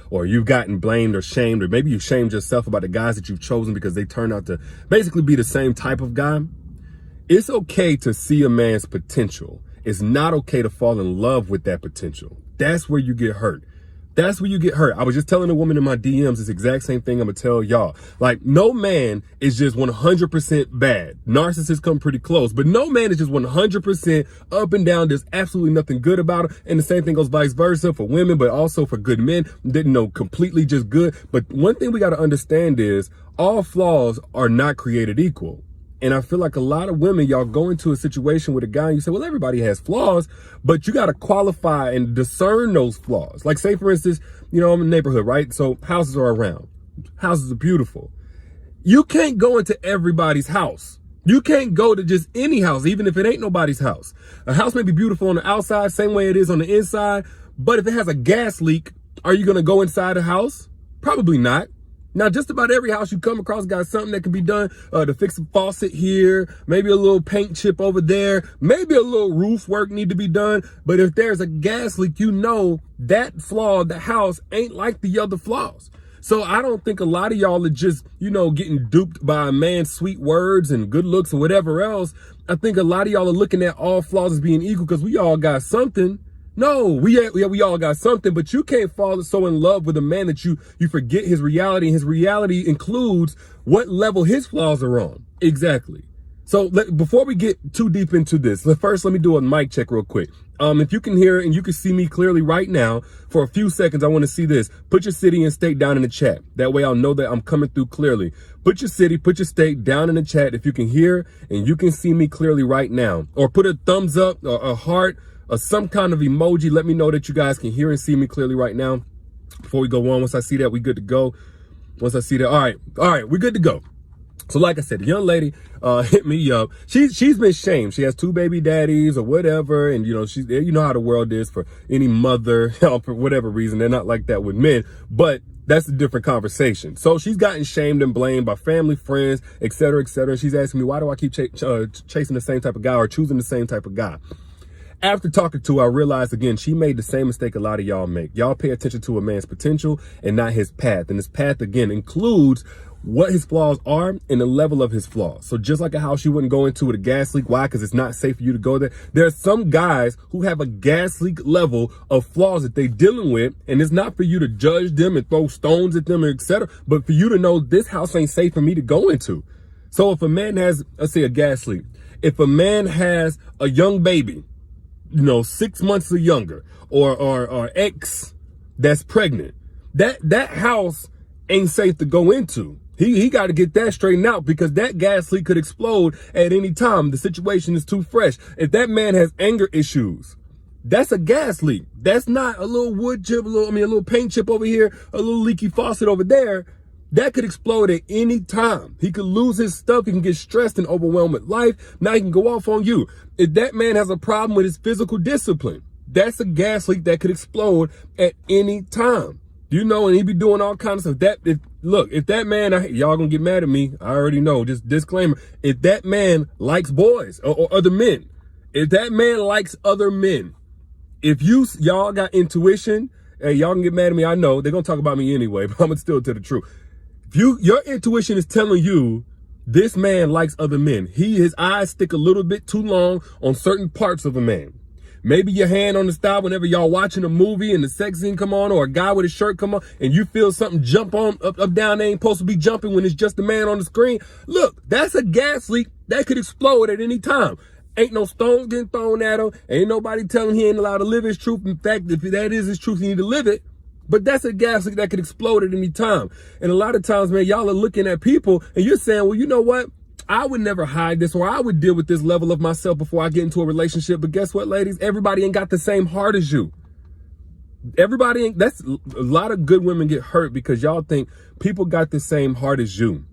or you've gotten blamed or shamed, or maybe you shamed yourself about the guys that you've chosen because they turned out to basically be the same type of guy. It's okay to see a man's potential. It's not okay to fall in love with that potential. That's where you get hurt. That's where you get hurt. I was just telling a woman in my DMs this exact same thing I'm going to tell y'all. Like, no man is just 100% bad. Narcissists come pretty close, but no man is just 100% up and down. There's absolutely nothing good about him. And the same thing goes vice versa for women, but also for good men. Didn't know completely just good. But one thing we got to understand is all flaws are not created equal. And I feel like a lot of women, y'all go into a situation with a guy and you say, well, everybody has flaws, but you got to qualify and discern those flaws. Like, say, for instance, you know, I'm in a neighborhood, right? So houses are around. Houses are beautiful. You can't go into everybody's house. You can't go to just any house, even if it ain't nobody's house. A house may be beautiful on the outside, same way it is on the inside. But if it has a gas leak, are you going to go inside the house? Probably not. Now, just about every house you come across got something that can be done to fix a faucet here, maybe a little paint chip over there, maybe a little roof work need to be done. But if there's a gas leak, you know that flaw, the house ain't like the other flaws. So I don't think a lot of y'all are just, you know, getting duped by a man's sweet words and good looks or whatever else. I think a lot of y'all are looking at all flaws as being equal because we all got something. No, we all got something, but you can't fall so in love with a man that you forget his reality. And his reality includes what level his flaws are on. Exactly. So before we get too deep into this, first let me do a mic check real quick. If you can hear and you can see me clearly right now, for a few seconds, I want to see this. Put your city and state down in the chat. That way I'll know that I'm coming through clearly. Put your city, put your state down in the chat if you can hear and you can see me clearly right now. Or put a thumbs up or a heart or some kind of emoji. Let me know that you guys can hear and see me clearly right now. Before we go on, once I see that, we good to go. Once I see that, all right, we're good to go. So like I said, the young lady hit me up. She's been shamed. She has 2 baby daddies or whatever. And, you know, you know how the world is for any mother, for whatever reason. They're not like that with men. But that's a different conversation. So she's gotten shamed and blamed by family, friends, et cetera, et cetera. And she's asking me, why do I keep chasing the same type of guy or choosing the same type of guy? After talking to her, I realized, again, she made the same mistake a lot of y'all make. Y'all pay attention to a man's potential and not his path. And his path, again, includes what his flaws are and the level of his flaws. So just like a house you wouldn't go into with a gas leak. Why? Because it's not safe for you to go there. There are some guys who have a gas leak level of flaws that they're dealing with. And it's not for you to judge them and throw stones at them, et cetera, but for you to know this house ain't safe for me to go into. So if a man has, let's say, a gas leak, if a man has a young baby, you know, 6 months or younger, or ex that's pregnant, that house ain't safe to go into. He got to get that straightened out because that gas leak could explode at any time. The situation is too fresh. If that man has anger issues, that's a gas leak. That's not a little wood chip, a little paint chip over here, a little leaky faucet over there. That could explode at any time. He could lose his stuff. He can get stressed and overwhelmed with life. Now he can go off on you. If that man has a problem with his physical discipline, that's a gas leak that could explode at any time. You know, and he be doing all kinds of stuff. If that man, y'all gonna get mad at me. I already know, just disclaimer. If that man likes boys or other men, if that man likes other men, if y'all got intuition, hey, y'all can get mad at me. I know they're gonna talk about me anyway, but I'm gonna still tell the truth. If your intuition is telling you this man likes other men, his eyes stick a little bit too long on certain parts of a man. Maybe your hand on the style whenever y'all watching a movie and the sex scene come on, or a guy with his shirt come on and you feel something jump on up down. They ain't supposed to be jumping when it's just a man on the screen. Look, that's a gas leak that could explode at any time. Ain't no stones getting thrown at him. Ain't nobody telling he ain't allowed to live his truth. In fact, if that is his truth, he need to live it. But that's a gas leak that could explode at any time. And a lot of times, man, y'all are looking at people and you're saying, well, you know what? I would never hide this, or I would deal with this level of myself before I get into a relationship. But guess what, ladies? Everybody ain't got the same heart as you. Everybody ain't. That's a lot of good women get hurt because y'all think people got the same heart as you,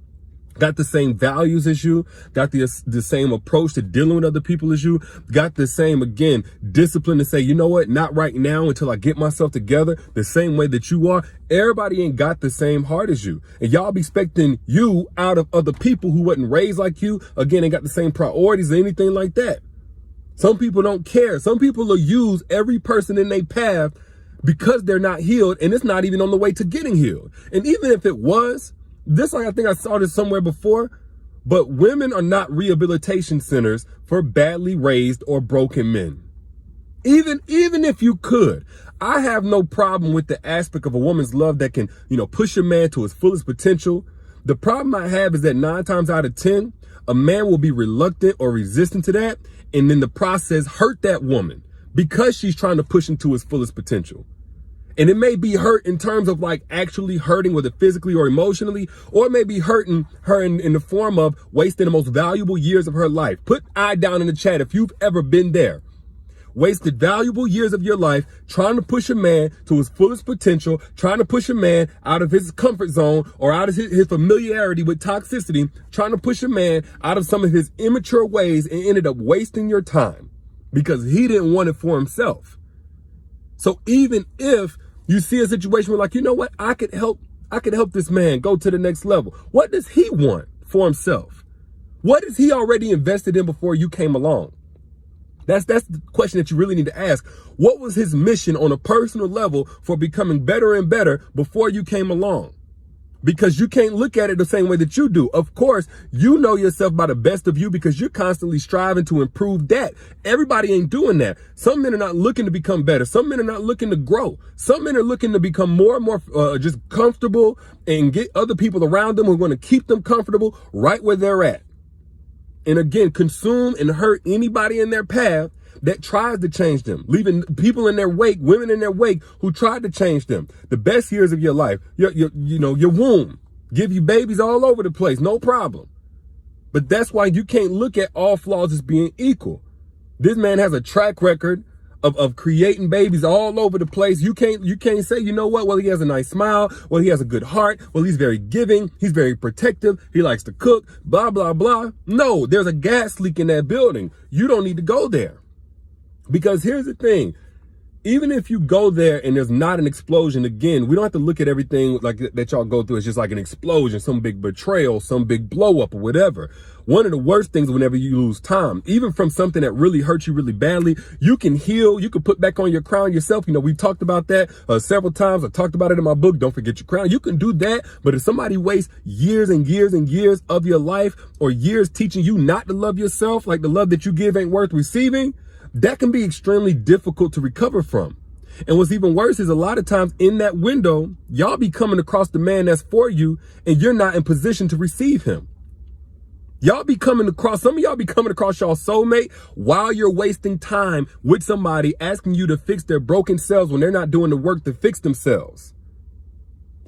got the same values as you, got the same approach to dealing with other people as you, got the same, again, discipline to say, you know what, not right now until I get myself together the same way that you are. Everybody ain't got the same heart as you. And y'all be expecting you out of other people who wasn't raised like you, again, ain't got the same priorities or anything like that. Some people don't care. Some people will use every person in their path because they're not healed, and it's not even on the way to getting healed. And even if it was, I think I saw this somewhere before, but women are not rehabilitation centers for badly raised or broken men. Even if you could, I have no problem with the aspect of a woman's love that can, push a man to his fullest potential. The problem I have is that 9 times out of 10, a man will be reluctant or resistant to that, and in the process hurt that woman because she's trying to push him to his fullest potential. And it may be hurt in terms of like actually hurting, whether physically or emotionally, or it may be hurting her in the form of wasting the most valuable years of her life. Put I down in the chat if you've ever been there. Wasted valuable years of your life trying to push a man to his fullest potential, trying to push a man out of his comfort zone or out of his familiarity with toxicity, trying to push a man out of some of his immature ways, and ended up wasting your time because he didn't want it for himself. So even if you see a situation where like, you know what, I could help this man go to the next level. What does he want for himself? What is he already invested in before you came along? That's the question that you really need to ask. What was his mission on a personal level for becoming better and better before you came along? Because you can't look at it the same way that you do. Of course, you know yourself by the best of you because you're constantly striving to improve that. Everybody ain't doing that. Some men are not looking to become better. Some men are not looking to grow. Some men are looking to become more and more just comfortable and get other people around them who are going to keep them comfortable right where they're at. And again, consume and hurt anybody in their path that tries to change them, leaving people in their wake, women in their wake who tried to change them. The best years of your life, your womb, give you babies all over the place, no problem. But that's why you can't look at all flaws as being equal. This man has a track record of creating babies all over the place. You can't say, you know what, well, he has a nice smile, well, he has a good heart, well, he's very giving, he's very protective, he likes to cook, blah, blah, blah. No, there's a gas leak in that building. You don't need to go there. Because here's the thing, even if you go there and there's not an explosion, again, we don't have to look at everything like that y'all go through. It's just like an explosion, some big betrayal, some big blow up or whatever. One of the worst things whenever you lose time, even from something that really hurts you really badly, you can heal. You can put back on your crown yourself. We've talked about that several times. I talked about it in my book, Don't Forget Your Crown. You can do that. But if somebody wastes years and years and years of your life, or years teaching you not to love yourself, like the love that you give ain't worth receiving, that can be extremely difficult to recover from. And what's even worse is a lot of times in that window, y'all be coming across the man that's for you and you're not in position to receive him. Some of y'all be coming across y'all soulmate while you're wasting time with somebody asking you to fix their broken selves when they're not doing the work to fix themselves.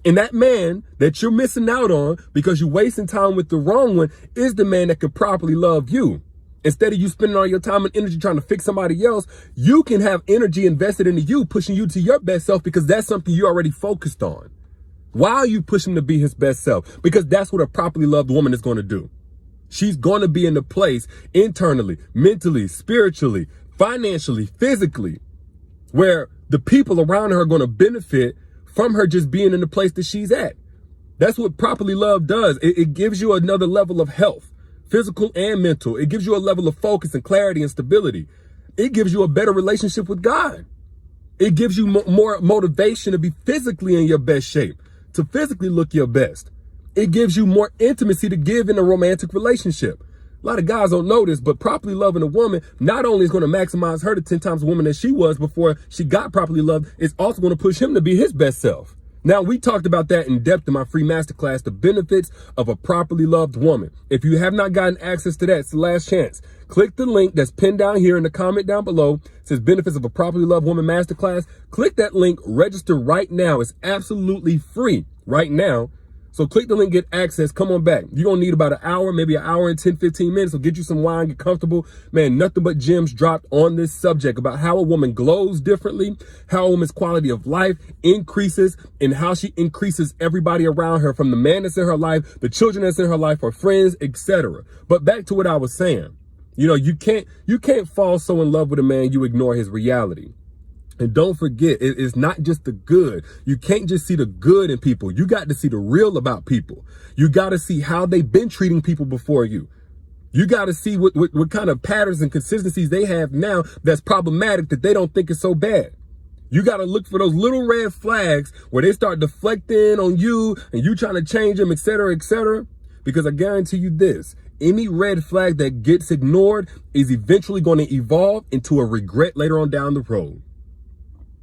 And that man that you're missing out on because you're wasting time with the wrong one is the man that could properly love you. Instead of you spending all your time and energy trying to fix somebody else, you can have energy invested into you, pushing you to your best self because that's something you're already focused on. While you push him to be his best self, because that's what a properly loved woman is going to do. She's going to be in the place internally, mentally, spiritually, financially, physically, where the people around her are going to benefit from her just being in the place that she's at. That's what properly love does. It gives you another level of health, physical and mental. It gives you a level of focus and clarity and stability. It gives you a better relationship with God. It gives you more motivation to be physically in your best shape, to physically look your best. It gives you more intimacy to give in a romantic relationship. A lot of guys don't know this, but properly loving a woman not only is going to maximize her to 10 times the woman that she was before she got properly loved, it's also going to push him to be his best self. Now, we talked about that in depth in my free masterclass, the benefits of a properly loved woman. If you have not gotten access to that, it's the last chance. Click the link that's pinned down here in the comment down below. It says benefits of a properly loved woman masterclass. Click that link, register right now. It's absolutely free right now. So click the link, get access, come on back. You're going to need about an hour, maybe an hour and 10, 15 minutes. So get you some wine, get comfortable. Man, nothing but gems dropped on this subject about how a woman glows differently, how a woman's quality of life increases, and how she increases everybody around her, from the man that's in her life, the children that's in her life, her friends, etc. But back to what I was saying. You can't fall so in love with a man you ignore his reality. And don't forget, it's not just the good. You can't just see the good in people. You got to see the real about people. You got to see how they've been treating people before you. You got to see what kind of patterns and consistencies they have now that's problematic that they don't think is so bad. You got to look for those little red flags where they start deflecting on you and you trying to change them, et cetera, because I guarantee you this, any red flag that gets ignored is eventually going to evolve into a regret later on down the road.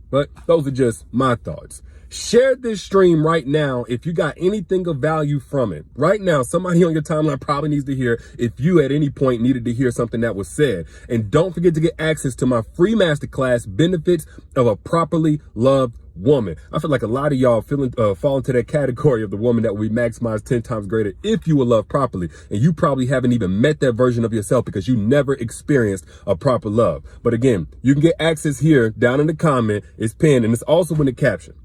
But those are just my thoughts. Share this stream right now if you got anything of value from it. Right now, somebody on your timeline probably needs to hear if you at any point needed to hear something that was said. And don't forget to get access to my free masterclass, Benefits of a Properly Loved Woman. I feel like a lot of y'all fall into that category of the woman that we maximize 10 times greater if you were loved properly. And you probably haven't even met that version of yourself because you never experienced a proper love. But again, you can get access here down in the comment. It's pinned and it's also in the caption.